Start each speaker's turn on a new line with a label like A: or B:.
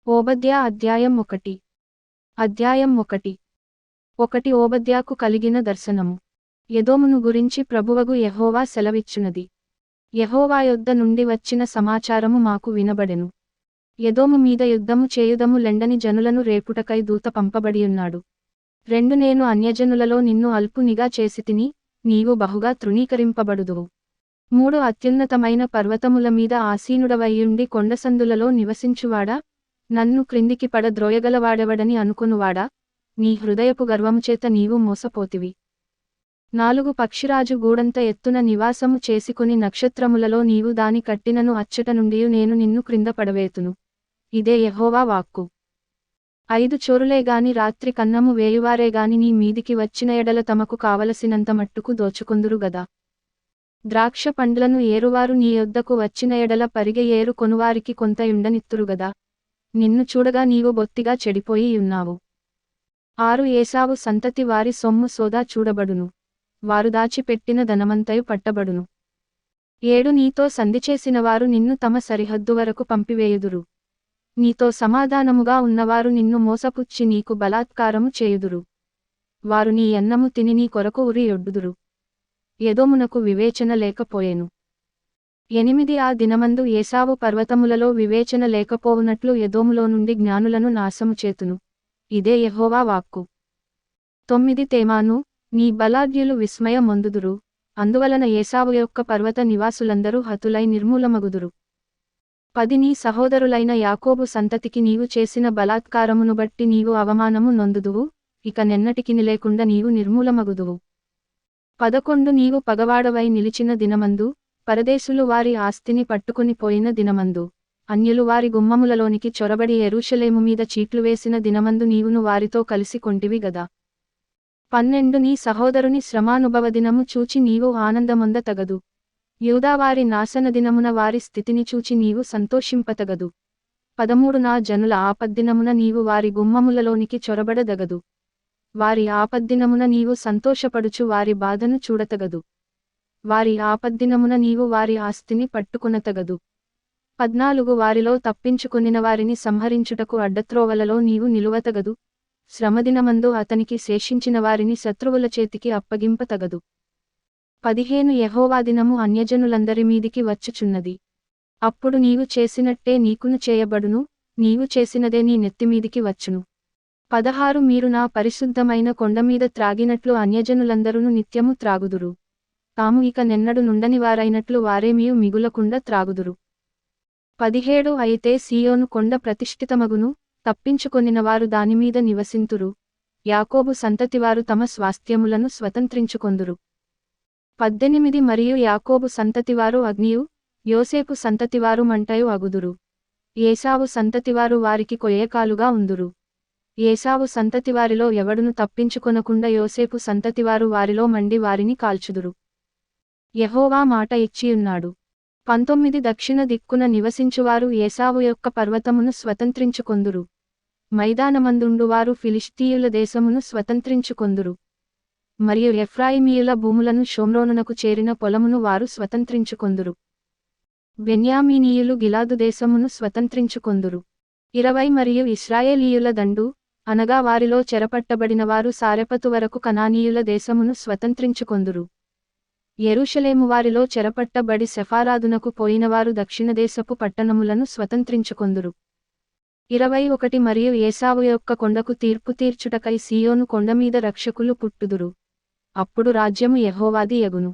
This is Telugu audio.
A: ఓబద్యా అధ్యాయం 1 అధ్యాయం 1 ఓబద్యాకు కలిగిన దర్శనము. ఎదోమును గురించి ప్రభువగు యెహోవా సెలవిచ్చునది. యెహోవా యొద్ద నుండి వచ్చిన సమాచారము మాకు వినబడెను. ఎదోము మీద యుద్ధము చేయుదము లెండని జనులను రేపుటకై దూత పంపబడియున్నాడు. 2 నేను అన్యజనులలో నిన్ను అల్పునిగా చేసితిని, నీవు బహుగా తృణీకరింపబడుదువు. 3 అత్యున్నతమైన పర్వతముల మీద ఆసీనుడవైయుండి కొండసందులలో నివసించువాడా, నన్ను క్రిందికి పడద్రోయగలవాడెవడని అనుకొనువాడా, నీ హృదయపు గర్వముచేత నీవు మోసపోతివి. 4 పక్షిరాజు గూడంత ఎత్తున నివాసము చేసుకుని నక్షత్రములలో నీవు దాని కట్టినను అచ్చట నుండియు నేను నిన్ను క్రింద పడవేతును. ఇదే యెహోవా వాక్కు. 5 చోరులేగాని రాత్రి కన్నము వేయువారేగాని నీ మీదికి వచ్చిన ఎడల తమకు కావలసినంత మట్టుకు దోచుకొందురు గదా. ద్రాక్ష పండ్లను ఏరువారు నీ యొద్దకు వచ్చిన ఎడల పరిగె ఏరు కొనువారికి కొంత యుండనిత్తురుగదా. నిన్ను చూడగా నీవు బొత్తిగా చెడిపోయి యున్నావు. 6 ఏశావు సంతతి వారి సొమ్ము సోదా చూడబడును. వారు దాచిపెట్టిన ధనమంతయు పట్టబడును. 7 నీతో సంధిచేసినవారు నిన్ను తమ సరిహద్దు వరకు పంపివేయుదురు. నీతో సమాధానముగా ఉన్నవారు నిన్ను మోసపుచ్చి నీకు బలాత్కారము చేయుదురు. వారు నీ అన్నము తిని నీ కొరకు ఉరి యొడ్డుదురు. ఎదోమునకు వివేచన లేకపోయెను. 8 ఆ దినమందు ఏశావు పర్వతములలో వివేచన లేకపోవునట్లు ఎదోములో నుండి జ్ఞానులను నాశము చేతును. ఇదే యెహోవా వాక్కు. 9 తేమాను, నీ బలాఢ్యులు విస్మయమొందుదురు, అందువలన ఏశావు యొక్క పర్వత నివాసులందరూ హతులై నిర్మూలమగుదురు. 10 నీ సహోదరులైన యాకోబు సంతతికి నీవు చేసిన బలాత్కారమును బట్టి నీవు అవమానము నొందుదువు, ఇక నెన్నటికిని లేకుండా నీవు నిర్మూలమగుదువు. 11 నీవు పగవాడవై నిలిచిన దినమందు, పరదేశులు వారి ఆస్తిని పట్టుకుని పోయిన దినమందు, అన్యులు వారి గుమ్మములలోనికి చొరబడి యెరూషలేము మీద చీట్లు వేసిన దినమందు నీవును వారితో కలిసి కొంటివి గదా. 12 నీ సహోదరుని శ్రమానుభవ దినము చూచి నీవు ఆనందమొందతగదు. యూదావారి నాశన దినమున వారి స్థితిని చూచి నీవు సంతోషింపతగదు. 13 నా జనుల ఆపద్దినమున నీవు వారి గుమ్మములలోనికి చొరబడదగదు. వారి ఆపద్దినమున నీవు సంతోషపడుచు వారి బాధను చూడతగదు. వారి ఆపద్దినమున నీవు వారి ఆస్తిని పట్టుకునతగదు. 14 వారిలో తప్పించుకొనిన వారిని సంహరించుటకు అడ్డత్రోవలలో నీవు నిలువతగదు. శ్రమదినమందు అతనికి శేషించిన వారిని శత్రువుల చేతికి అప్పగింపతగదు. 15 యెహోవా దినము అన్యజనులందరి మీదికి వచ్చుచున్నది. అప్పుడు నీవు చేసినట్టే నీకును చేయబడును, నీవు చేసినదే నీ నెత్తిమీదికి వచ్చును. 16 మీరు నా పరిశుద్ధమైన కొండమీద త్రాగినట్లు అన్యజనులందరును నిత్యము త్రాగుదురు. తాము ఇక నెన్నడు నుండనివారైనట్లు వారేమియు మిగులకుండా త్రాగుదురు. 17 అయితే సీయోను కొండ ప్రతిష్ఠితమగును, తప్పించుకొనిన వారు దానిమీద నివసింతురు. యాకోబు సంతతివారు తమ స్వాస్థ్యములను స్వతంత్రించుకొందురు. 18 మరియు యాకోబు సంతతివారు అగ్నియు, యోసేపు సంతతివారు మంటయు అగుదురు. ఏశావు సంతతివారు వారికి కొయ్యకాలుగా ఉందురు. ఏశావు సంతతివారిలో ఎవడును తప్పించుకొనకుండా యోసేపు సంతతివారు వారిలో మండి వారిని కాల్చుదురు. యెహోవా మాట ఇచ్చియున్నాడు. 19 దక్షిణ దిక్కున నివసించువారు ఏశావు యొక్క పర్వతమును స్వతంత్రించుకొందురు. మైదానమందుండువారు ఫిలిష్తీయుల దేశమును స్వతంత్రించుకొందురు. మరియు ఎఫ్రాయిమీయుల భూములను షోమ్రోనునకు చేరిన పొలమును వారు స్వతంత్రించుకొందురు. బెన్యామీనీయులు గిలాదు దేశమును స్వతంత్రించుకొందురు. 20 మరియు ఇశ్రాయేలీయుల దండు, అనగా వారిలో చెరపట్టబడిన వారు సారెపతు వరకు కనానీయుల దేశమును స్వతంత్రించుకొందురు. యెరూషలేము వారిలో చెరపట్టబడి సెఫారాదునకు పోయినవారు దక్షిణదేశపు పట్టణములను స్వతంత్రించుకొందురు. 21 మరియు ఏశావు యొక్క కొండకు తీర్పు తీర్చుటకై సీయోను కొండమీద రక్షకులు పుట్టుదురు. అప్పుడు రాజ్యము యెహోవాది యగును.